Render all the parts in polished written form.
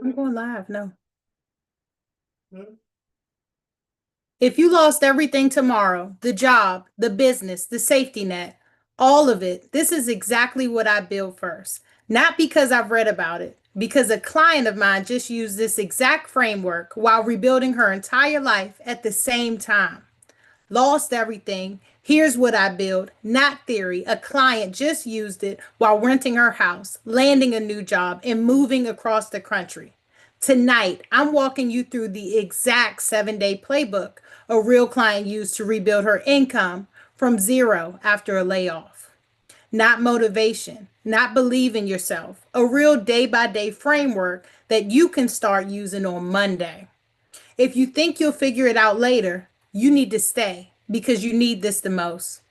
I'm going live. No. If you lost everything tomorrow, the job, the business, the safety net, all of it, this is exactly what I build first. Not because I've read about it, because a client of mine just used this exact framework while rebuilding her entire life at the same time. Lost everything. Here's what I built. Not theory. A client just used it while renting her house, landing a new job, and moving across the country. Tonight, I'm walking you through the exact 7-day playbook a real client used to rebuild her income from zero after a layoff. Not motivation, not believe in yourself, a real day by day framework that you can start using on Monday. If you think you'll figure it out later, you need to stay because you need this the most.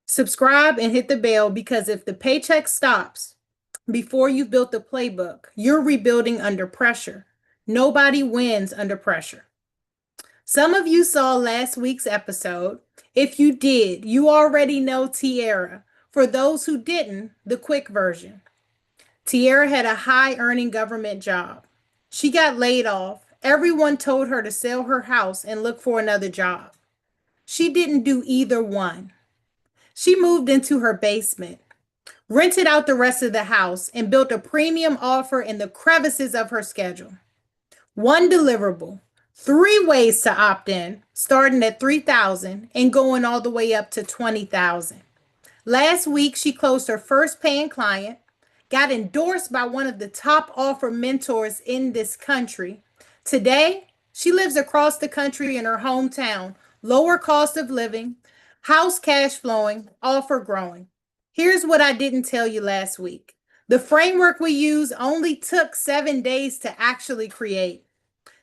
Subscribe and hit the bell because if the paycheck stops before you've built the playbook, you're rebuilding under pressure. Nobody wins under pressure. Some of you saw last week's episode. If you did, you already know Tiara. For those who didn't, the quick version. Tiara had a high earning government job. She got laid off. Everyone told her to sell her house and look for another job. She didn't do either one. She moved into her basement, rented out the rest of the house, and built a premium offer in the crevices of her schedule. One deliverable, three ways to opt in, starting at 3,000 and going all the way up to 20,000. Last week, she closed her first paying client, got endorsed by one of the top offer mentors in this country. Today, she lives across the country in her hometown, lower cost of living, house cash flowing, offer growing. Here's what I didn't tell you last week. The framework we use only took 7 days to actually create.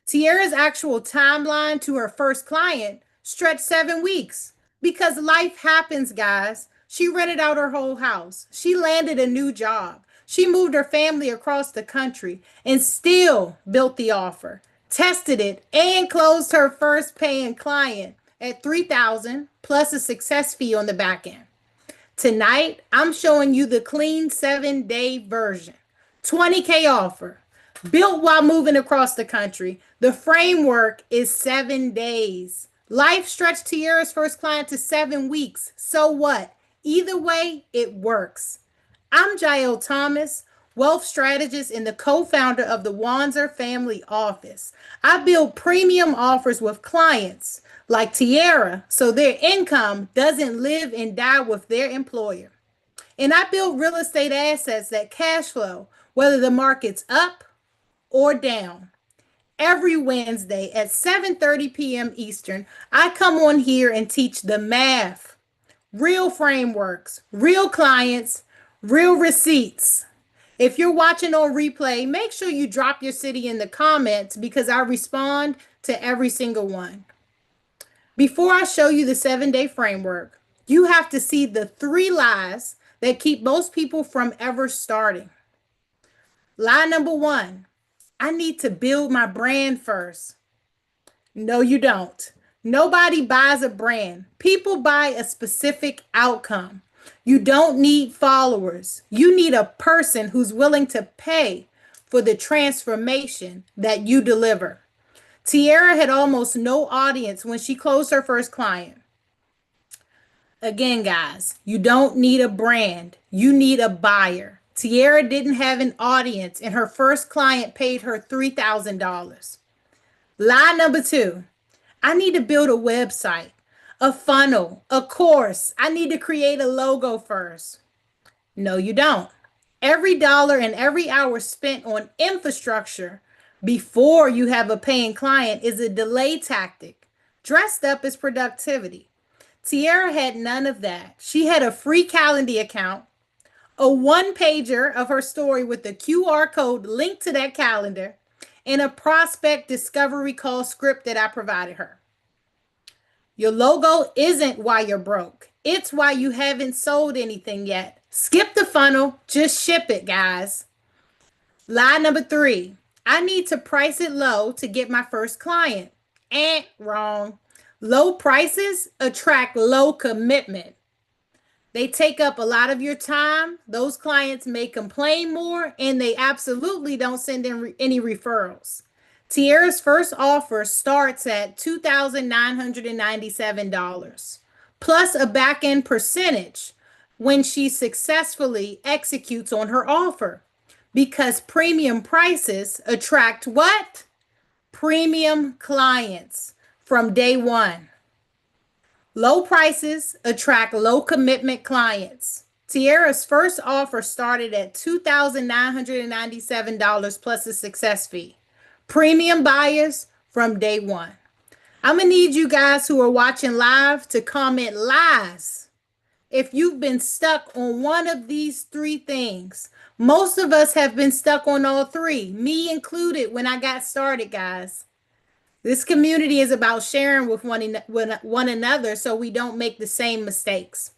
Tiara's actual timeline to her first client stretched 7 weeks because life happens, guys. She rented out her whole house. She landed a new job. She moved her family across the country and still built the offer, tested it, and closed her first paying client at 3,000 plus a success fee on the back end. Tonight, I'm showing you the clean 7-day version. 20K offer, built while moving across the country. The framework is 7 days. Life stretched Tiara's first client to 7 weeks. So what? Either way, it works. I'm Jael Thomas, wealth strategist and the co-founder of the Wanzer Family Office. I build premium offers with clients like Tiara so their income doesn't live and die with their employer. And I build real estate assets that cash flow, whether the market's up or down. Every Wednesday at 7:30 p.m. Eastern, I come on here and teach the math, real frameworks, real clients, real receipts. If you're watching on replay, make sure you drop your city in the comments because I respond to every single one. Before I show you the 7-day framework, you have to see the 3 lies that keep most people from ever starting. Lie number 1, I need to build my brand first. No, you don't. Nobody buys a brand. People buy a specific outcome. You don't need followers. You need a person who's willing to pay for the transformation that you deliver. Tiara had almost no audience when she closed her first client. Again, guys, you don't need a brand. You need a buyer. Tiara didn't have an audience, and her first client paid her $3,000. Lie number 2, I need to build a website, a funnel, a course. I need to create a logo first. No, you don't. Every dollar and every hour spent on infrastructure before you have a paying client is a delay tactic, dressed up as productivity. Tiara had none of that. She had a free Calendly account, a one pager of her story with the QR code linked to that calendar, and a prospect discovery call script that I provided her. Your logo isn't why you're broke. It's why you haven't sold anything yet. Skip the funnel, just ship it, guys. Lie number 3, I need to price it low to get my first client. Wrong. Low prices attract low commitment. They take up a lot of your time. Those clients may complain more, and they absolutely don't send in any referrals. Tiara's first offer starts at $2,997 plus a back end percentage when she successfully executes on her offer, because premium prices attract what? Premium clients from day one. Low prices attract low commitment clients. Tiara's first offer started at $2,997 plus a success fee. Premium buyers from day one. I'm going to need you guys who are watching live to comment lies if you've been stuck on one of these three things. Most of us have been stuck on all three, me included when I got started, guys. This community is about sharing with one another so we don't make the same mistakes.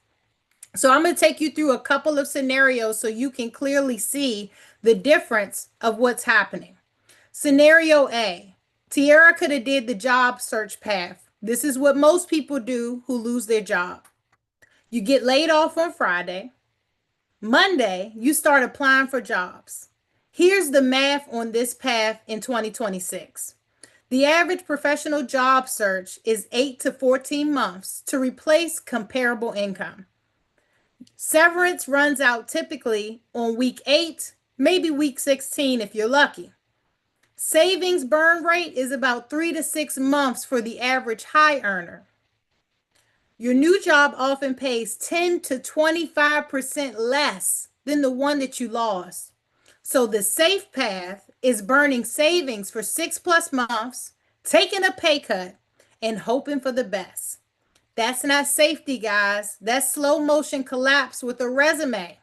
So I'm going to take you through a couple of scenarios so you can clearly see the difference of what's happening. Scenario A, Tiara could have did the job search path. This is what most people do who lose their job. You get laid off on Friday. Monday, you start applying for jobs. Here's the math on this path in 2026. The average professional job search is 8 to 14 months to replace comparable income. Severance runs out typically on week 8, maybe week 16 if you're lucky. Savings burn rate is about 3 to 6 months for the average high earner. Your new job often pays 10 to 25% less than the one that you lost. So the safe path is burning savings for 6+ months, taking a pay cut, and hoping for the best. That's not safety, guys. That's slow motion collapse with a resume.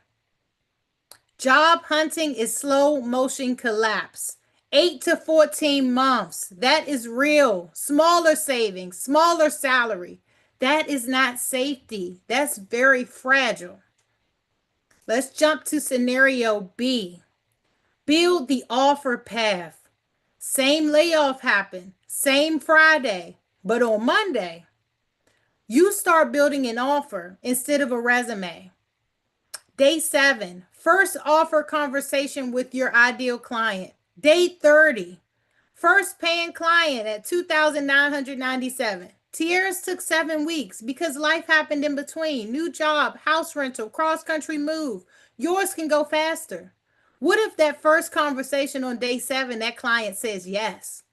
Job hunting is slow motion collapse. 8 to 14 months. That is real. Smaller savings, smaller salary. That is not safety. That's very fragile. Let's jump to scenario B. Build the offer path. Same layoff happened, same Friday, but on Monday, you start building an offer instead of a resume. Day 7, first offer conversation with your ideal client. Day 30, first paying client at $2,997. Tiara's took 7 weeks because life happened in between. New job, house rental, cross-country move. Yours can go faster. What if that first conversation on day 7, that client says yes?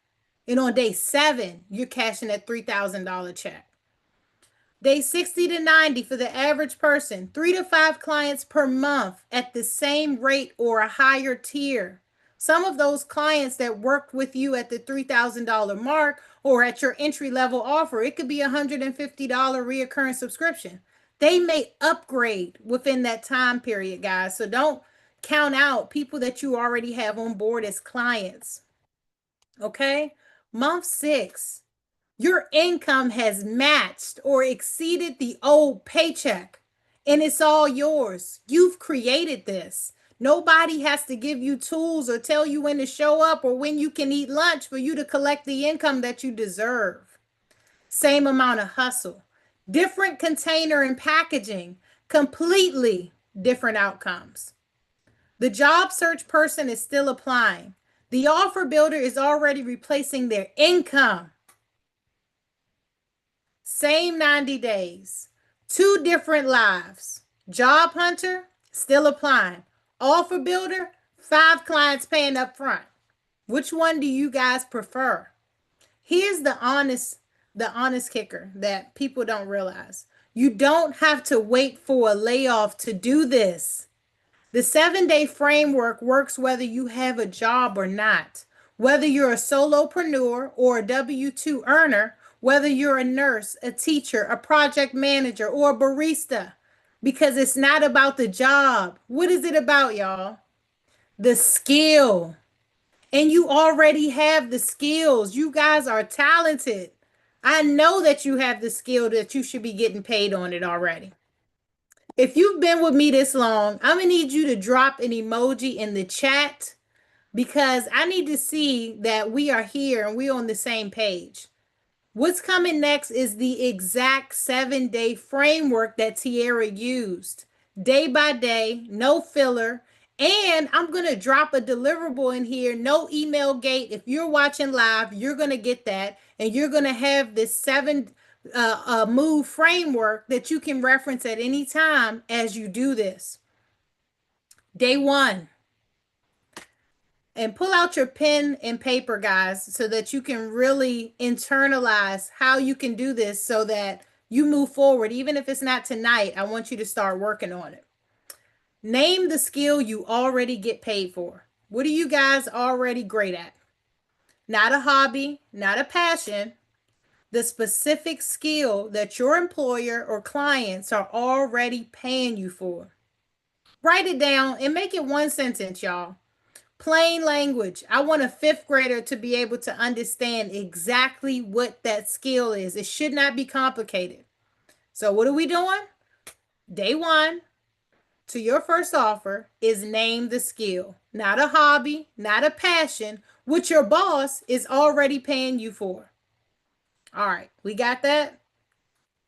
And on day 7, you're cashing that $3,000 check. Day 60 to 90 for the average person, 3 to 5 clients per month at the same rate or a higher tier. Some of those clients that worked with you at the $3,000 mark or at your entry-level offer, it could be a $150 reoccurring subscription. They may upgrade within that time period, guys. So don't count out people that you already have on board as clients. Okay? Month 6, your income has matched or exceeded the old paycheck, and it's all yours. You've created this. Nobody has to give you tools or tell you when to show up or when you can eat lunch for you to collect the income that you deserve. Same amount of hustle. Different container and packaging. Completely different outcomes. The job search person is still applying. The offer builder is already replacing their income. Same 90 days. 2 different lives. Job hunter, still applying. Offer builder, 5 clients paying up front. Which one do you guys prefer? Here's the honest kicker that people don't realize. You don't have to wait for a layoff to do this. The 7-day framework works whether you have a job or not, whether you're a solopreneur or a W-2 earner, whether you're a nurse, a teacher, a project manager, or a barista, because it's not about the job. What is it about, y'all? The skill. And you already have the skills. You guys are talented. I know that you have the skill that you should be getting paid on it already. If you've been with me this long, I'm going to need you to drop an emoji in the chat because I need to see that we are here and we're on the same page. What's coming next is the exact 7-day framework that Tiara used. Day by day, no filler. And I'm going to drop a deliverable in here, no email gate. If you're watching live, you're going to get that. And you're going to have this 7 move framework that you can reference at any time as you do this. Day 1. And pull out your pen and paper, guys, so that you can really internalize how you can do this so that you move forward. Even if it's not tonight, I want you to start working on it. Name the skill you already get paid for. What are you guys already great at? Not a hobby, not a passion, the specific skill that your employer or clients are already paying you for. Write it down and make it one sentence, y'all. Plain language. I want a fifth grader to be able to understand exactly what that skill is. It should not be complicated. So what are we doing? Day 1 to your first offer is name the skill. Not a hobby, not a passion, which your boss is already paying you for. All right, we got that?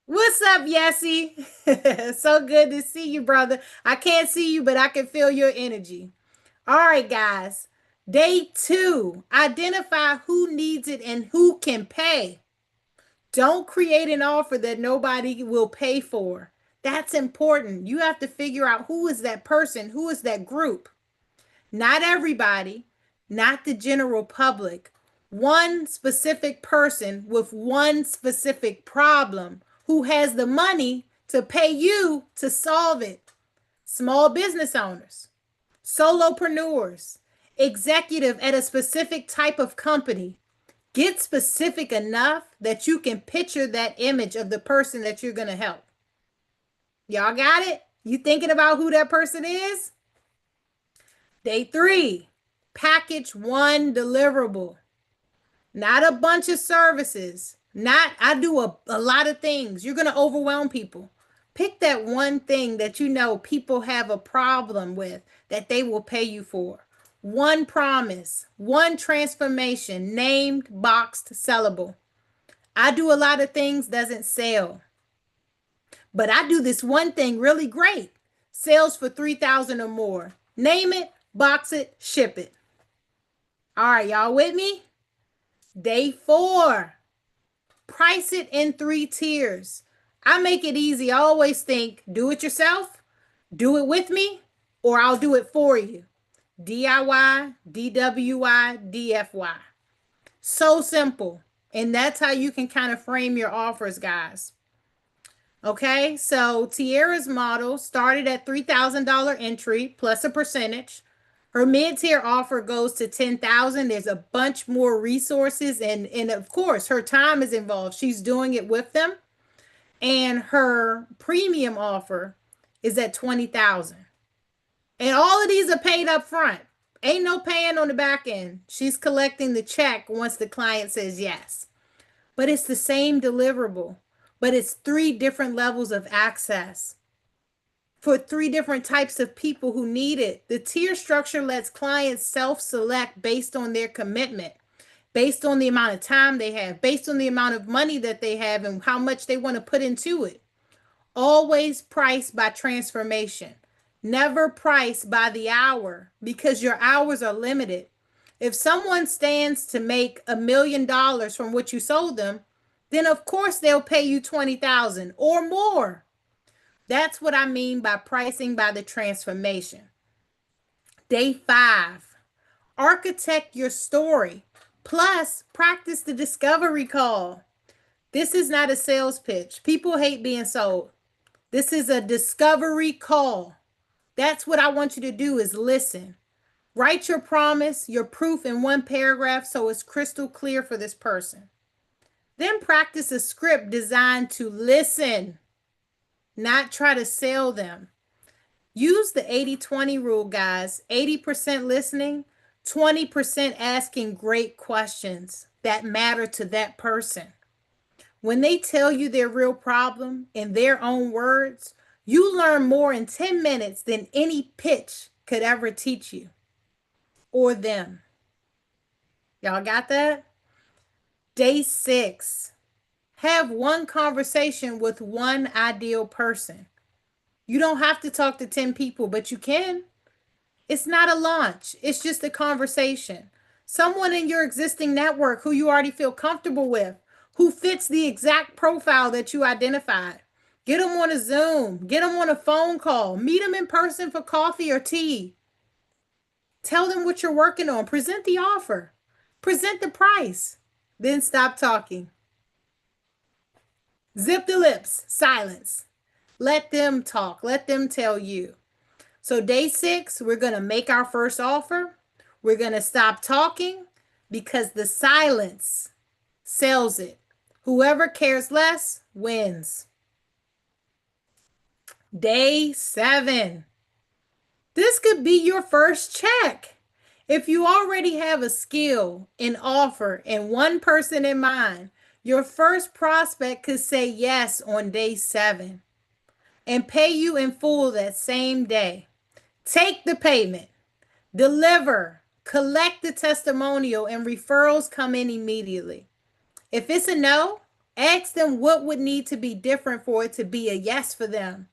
What's up, Yessie? So good to see you, brother. I can't see you, but I can feel your energy. All right, guys. Day 2, identify who needs it and who can pay. Don't create an offer that nobody will pay for. That's important. You have to figure out who is that person, who is that group. Not everybody, not the general public. One specific person with one specific problem who has the money to pay you to solve it. Small business owners, solopreneurs, executive at a specific type of company. Get specific enough that you can picture that image of the person that you're going to help. Y'all got it? You thinking about who that person is? Day 3, package one deliverable. Not a bunch of services. Not, I do a lot of things. You're going to overwhelm people. Pick that one thing that you know people have a problem with that they will pay you for. One promise, one transformation, named, boxed, sellable. I do a lot of things, doesn't sell. But I do this one thing really great. Sales for 3,000 or more. Name it, box it, ship it. All right, y'all with me? Day 4. Price it in 3 tiers. I make it easy. I always think, do it yourself, do it with me, or I'll do it for you. DIY, DWI, DFY. So simple. And that's how you can kind of frame your offers, guys. Okay, so Tiara's model started at $3,000 entry plus a percentage. Her mid-tier offer goes to $10,000. There's a bunch more resources, and of course, her time is involved. She's doing it with them. And her premium offer is at $20,000. And all of these are paid up front. Ain't no paying on the back end. She's collecting the check once the client says yes. But it's the same deliverable, but it's 3 different levels of access for 3 different types of people who need it. The tier structure lets clients self-select based on their commitment, based on the amount of time they have, based on the amount of money that they have and how much they want to put into it. Always priced by transformation. Never priced by the hour because your hours are limited. If someone stands to make $1 million from what you sold them, then of course they'll pay you $20,000 or more. That's what I mean by pricing by the transformation. Day 5, architect your story. Plus, practice the discovery call. This is not a sales pitch. People hate being sold. This is a discovery call. That's what I want you to do is listen. Write your promise, your proof in 1 paragraph so it's crystal clear for this person. Then practice a script designed to listen, not try to sell them. Use the 80-20 rule, guys. 80% listening, 20% asking great questions that matter to that person. When they tell you their real problem in their own words, you learn more in 10 minutes than any pitch could ever teach you or them. Y'all got that? Day 6, Have one conversation with one ideal person. You don't have to talk to 10 people, but you can. It's not a launch, it's just a conversation. Someone in your existing network who you already feel comfortable with, who fits the exact profile that you identified. Get them on a Zoom, get them on a phone call, meet them in person for coffee or tea. Tell them what you're working on, present the offer, present the price, then stop talking. Zip the lips, silence. Let them talk, let them tell you. So, day 6, we're going to make our first offer. We're going to stop talking because the silence sells it. Whoever cares less wins. Day 7. This could be your first check. If you already have a skill, an offer, and one person in mind, your first prospect could say yes on day 7 and pay you in full that same day. Take the payment. Deliver, collect the testimonial, and referrals come in immediately. If it's a no, ask them what would need to be different for it to be a yes for them.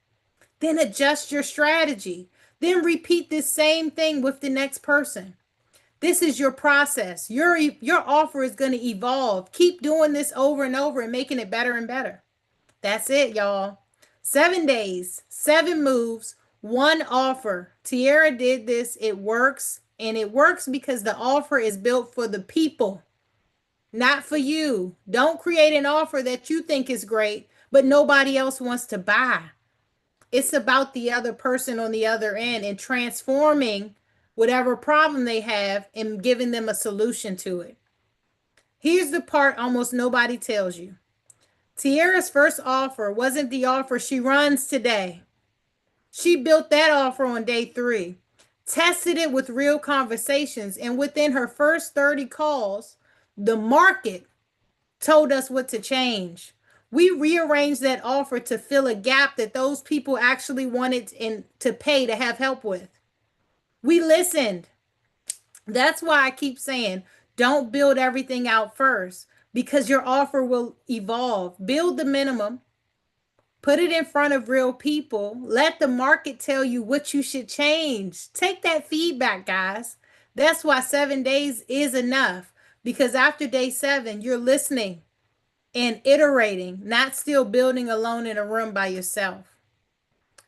Then adjust your strategy. Then repeat this same thing with the next person. This is your process. Your offer is going to evolve. Keep doing this over and over and making it better and better. That's it, y'all. 7 days, 7 moves, 1 offer. Tiara did this. It works. And it works because the offer is built for the people, not for you. Don't create an offer that you think is great, but nobody else wants to buy. It's about the other person on the other end and transforming whatever problem they have and giving them a solution to it. Here's the part almost nobody tells you. Tiara's first offer wasn't the offer she runs today. She built that offer on day 3, tested it with real conversations, and within her first 30 calls, the market told us what to change. We rearranged that offer to fill a gap that those people actually wanted to pay to have help with. We listened. That's why I keep saying, don't build everything out first because your offer will evolve. Build the minimum, put it in front of real people, let the market tell you what you should change. Take that feedback, guys. That's why 7 days is enough, because after day 7, you're listening and iterating, not still building alone in a room by yourself.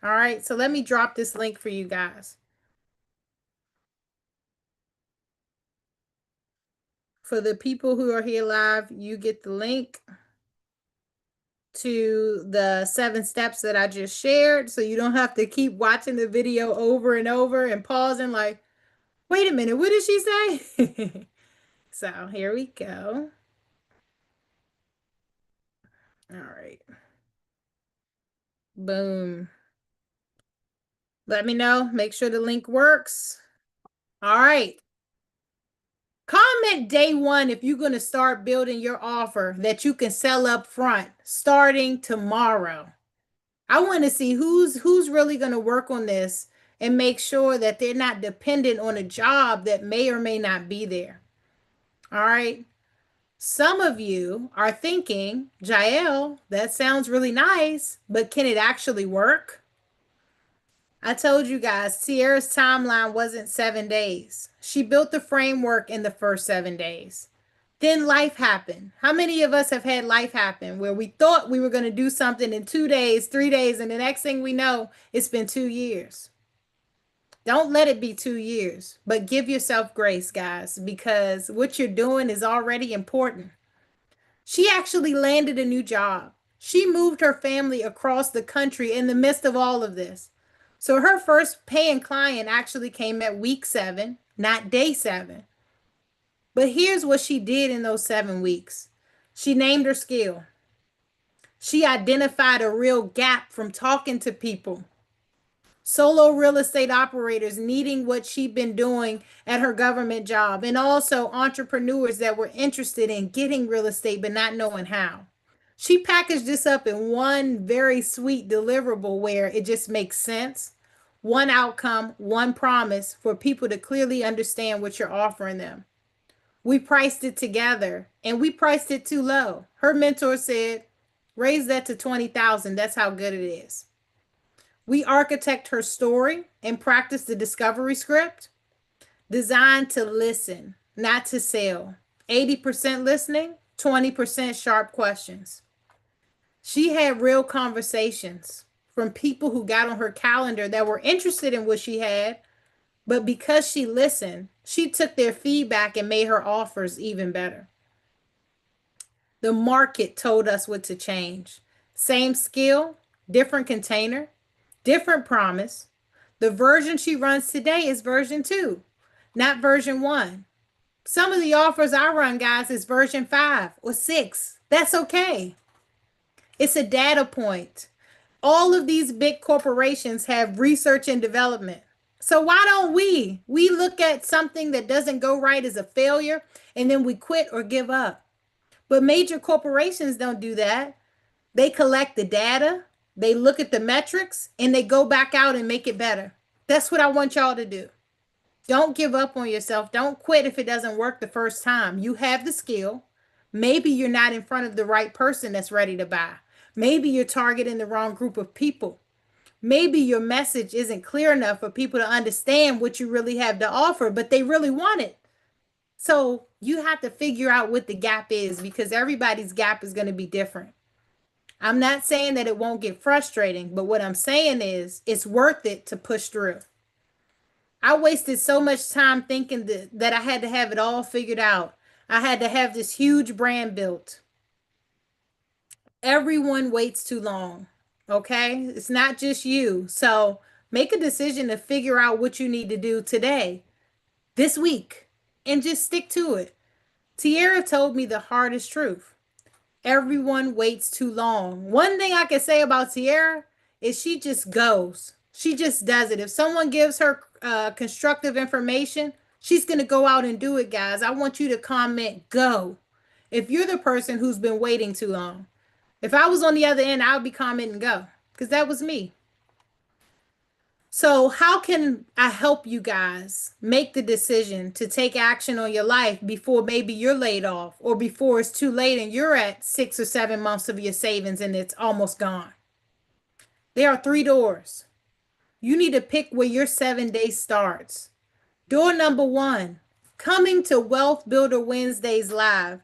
All right, so let me drop this link for you guys. For the people who are here live, you get the link to the 7 steps that I just shared, so you don't have to keep watching the video over and over and pausing like, wait a minute, what did she say? So here we go. All right. Boom. Let me know. Make sure the link works. All right. Comment day 1 if you're going to start building your offer that you can sell up front starting tomorrow. I want to see who's really going to work on this and make sure that they're not dependent on a job that may or may not be there. All right. Some of you are thinking, Jael, that sounds really nice, but can it actually work? I told you guys, Tiara's timeline wasn't 7 days. She built the framework in the first 7 days. Then life happened. How many of us have had life happen where we thought we were going to do something in 2 days, 3 days, and the next thing we know, it's been 2 years? Don't let it be 2 years, but give yourself grace, guys, because what you're doing is already important. She actually landed a new job. She moved her family across the country in the midst of all of this. So her first paying client actually came at week 7, not day 7. But here's what she did in those 7 weeks. She named her skill. She identified a real gap from talking to people. Solo real estate operators needing what she'd been doing at her government job, and also entrepreneurs that were interested in getting real estate but not knowing how. She packaged this up in one very sweet deliverable where it just makes sense. One outcome, one promise for people to clearly understand what you're offering them. We priced it together and we priced it too low. Her mentor said, Raise that to 20,000. That's how good it is. We architect her story and practice the discovery script designed to listen, not to sell. 80% listening, 20% sharp questions. She had real conversations from people who got on her calendar that were interested in what she had, but because she listened, she took their feedback and made her offers even better. The market told us what to change. Same skill, different container, different promise. The version she runs today is version 2, not version 1. Some of the offers I run, guys, is version 5 or 6. That's okay. It's a data point. All of these big corporations have research and development. So why don't we? We look at something that doesn't go right as a failure and then we quit or give up. But major corporations don't do that. They collect the data, they look at the metrics, and they go back out and make it better. That's what I want y'all to do. Don't give up on yourself. Don't quit if it doesn't work the first time. You have the skill. Maybe you're not in front of the right person that's ready to buy. Maybe you're targeting the wrong group of people. Maybe your message isn't clear enough for people to understand what you really have to offer, but they really want it. So you have to figure out what the gap is because everybody's gap is going to be different. I'm not saying that it won't get frustrating, but what I'm saying is it's worth it to push through. I wasted so much time thinking that I had to have it all figured out. I had to have this huge brand built. Everyone waits too long. Okay? It's not just you. So make a decision to figure out what you need to do today, this week, and just stick to it. Tierra told me the hardest truth. Everyone waits too long. One thing I can say about Tierra is she just goes. She just does it. If someone gives her constructive information, she's going to go out and do it, guys. I want you to comment go if you're the person who's been waiting too long. If I was on the other end, I would be commenting go because that was me. So, how can I help you guys make the decision to take action on your life before maybe you're laid off or before it's too late and you're at 6 or 7 months of your savings and it's almost gone? There are 3 doors. You need to pick where your 7 day starts. Door number 1, coming to Wealth Builder Wednesdays live.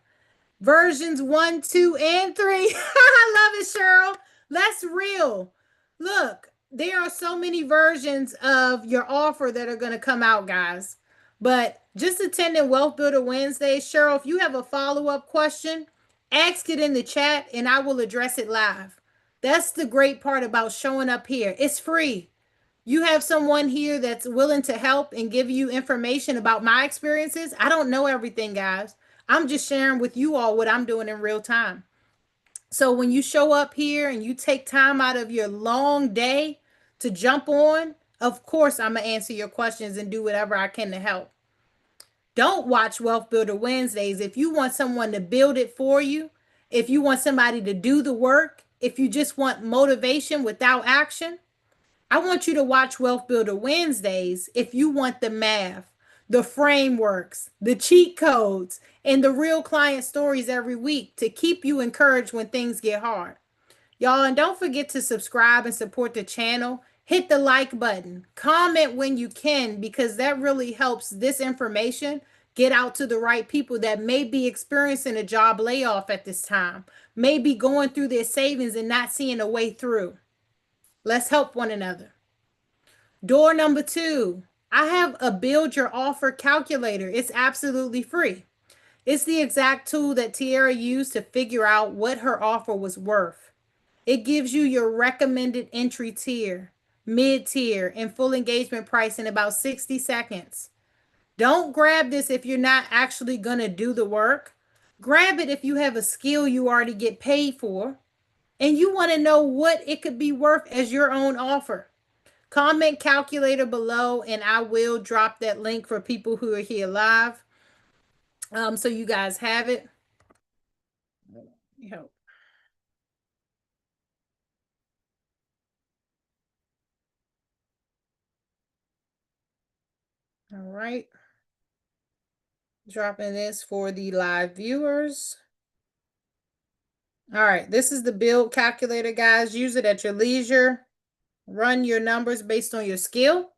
Versions 1, 2, and 3. I love it, Cheryl. That's real. Look, there are so many versions of your offer that are going to come out, guys. But just attending Wealth Builder Wednesday, Cheryl, if you have a follow-up question, ask it in the chat and I will address it live. That's the great part about showing up here. It's free. You have someone here that's willing to help and give you information about my experiences. I don't know everything, guys. I'm just sharing with you all what I'm doing in real time. So when you show up here and you take time out of your long day to jump on, of course, I'm going to answer your questions and do whatever I can to help. Don't watch Wealth Builder Wednesdays if you want someone to build it for you, if you want somebody to do the work, if you just want motivation without action. I want you to watch Wealth Builder Wednesdays if you want the math, the frameworks, the cheat codes, and the real client stories every week to keep you encouraged when things get hard. Y'all, and don't forget to subscribe and support the channel. Hit the like button. Comment when you can because that really helps this information get out to the right people that may be experiencing a job layoff at this time, may be going through their savings and not seeing a way through. Let's help one another. Door number 2, I have a build your offer calculator. It's absolutely free. It's the exact tool that Tierra used to figure out what her offer was worth. It gives you your recommended entry tier, mid tier, and full engagement price in about 60 seconds. Don't grab this if you're not actually going to do the work. Grab it if you have a skill you already get paid for and you want to know what it could be worth as your own offer. Comment calculator below and I will drop that link for people who are here live. So you guys have it. Help. All right. Dropping this for the live viewers. All right, this is the build calculator, guys. Use it at your leisure. Run your numbers based on your skill.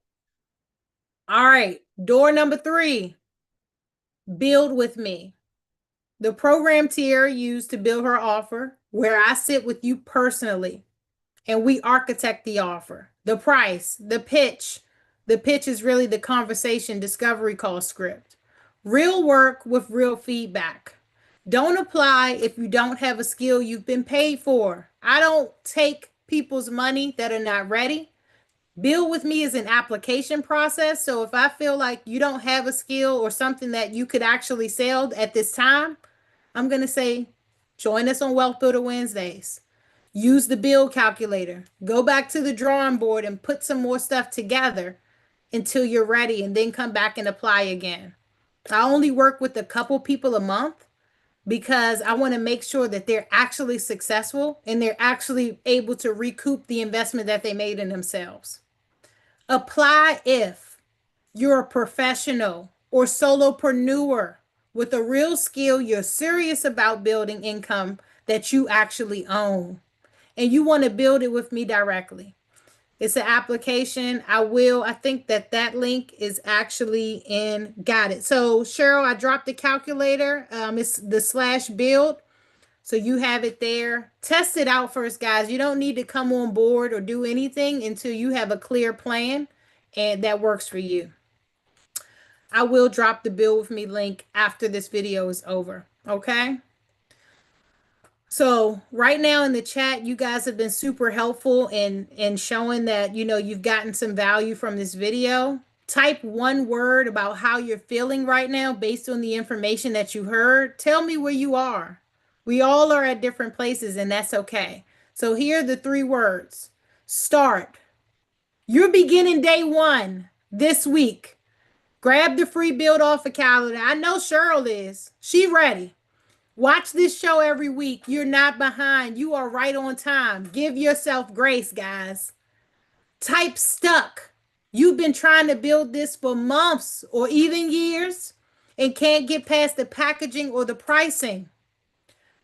All right, door number 3, build with me. The program Tiara used to build her offer, where I sit with you personally and we architect the offer, the price, the pitch. The pitch is really the conversation discovery call script. Real work with real feedback. Don't apply if you don't have a skill you've been paid for. I don't take people's money that are not ready. Build with me is an application process. So if I feel like you don't have a skill or something that you could actually sell at this time, I'm going to say join us on Wealth Builder Wednesdays. Use the build calculator. Go back to the drawing board and put some more stuff together until you're ready and then come back and apply again. I only work with a couple people a month because I want to make sure that they're actually successful and they're actually able to recoup the investment that they made in themselves. Apply if you're a professional or solopreneur with a real skill, you're serious about building income that you actually own, and you want to build it with me directly. It's an application. I think that link is actually in, got it. So Cheryl, I dropped the calculator. It's the slash build. So you have it there. Test it out first, guys. You don't need to come on board or do anything until you have a clear plan and that works for you. I will drop the build with me link after this video is over. Okay. So right now in the chat, you guys have been super helpful in showing that, you've gotten some value from this video. Type one word about how you're feeling right now based on the information that you heard. Tell me where you are. We all are at different places, and that's okay. So here are the 3 words. Start. You're beginning day 1 this week. Grab the free build off a calendar. I know Cheryl is. She ready. Watch this show every week. You're not behind. You are right on time. Give yourself grace, guys. Type stuck. You've been trying to build this for months or even years and can't get past the packaging or the pricing.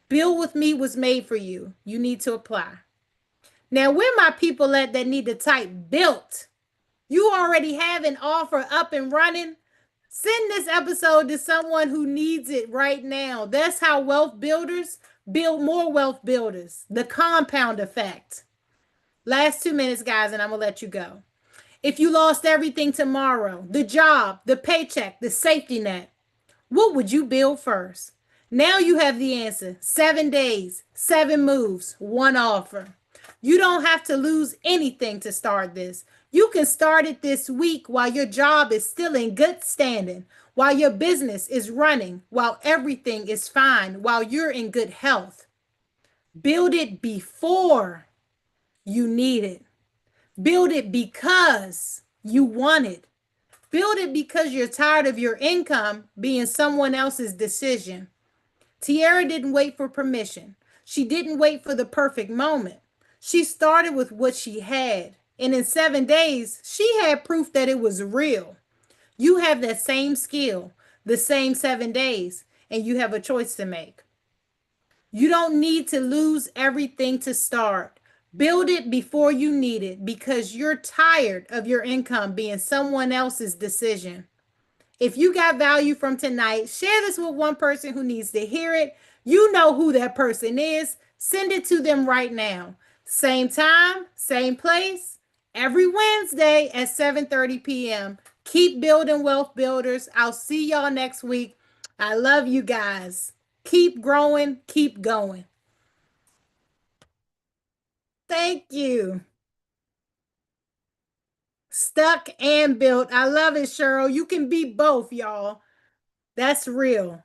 Build with me was made for you. You need to apply. Now, where my people at that need to type built? You already have an offer up and running. Send this episode to someone who needs it right now. That's how wealth builders build more wealth builders. The compound effect. Last 2 minutes, guys, and I'm going to let you go. If you lost everything tomorrow, the job, the paycheck, the safety net, what would you build first? Now you have the answer. 7 days, 7 moves, 1 offer. You don't have to lose anything to start this. You can start it this week while your job is still in good standing, while your business is running, while everything is fine, while you're in good health. Build it before you need it. Build it because you want it. Build it because you're tired of your income being someone else's decision. Tiara didn't wait for permission. She didn't wait for the perfect moment. She started with what she had. And in 7 days, she had proof that it was real. You have that same skill, the same 7 days, and you have a choice to make. You don't need to lose everything to start. Build it before you need it because you're tired of your income being someone else's decision. If you got value from tonight, share this with one person who needs to hear it. You know who that person is. Send it to them right now. Same time, same place, every Wednesday at 7:30 p.m. Keep building wealth builders. I'll see y'all next week. I love you guys. Keep growing, keep going. Thank you. Stuck and built. I love it, Cheryl. You can be both, y'all. That's real.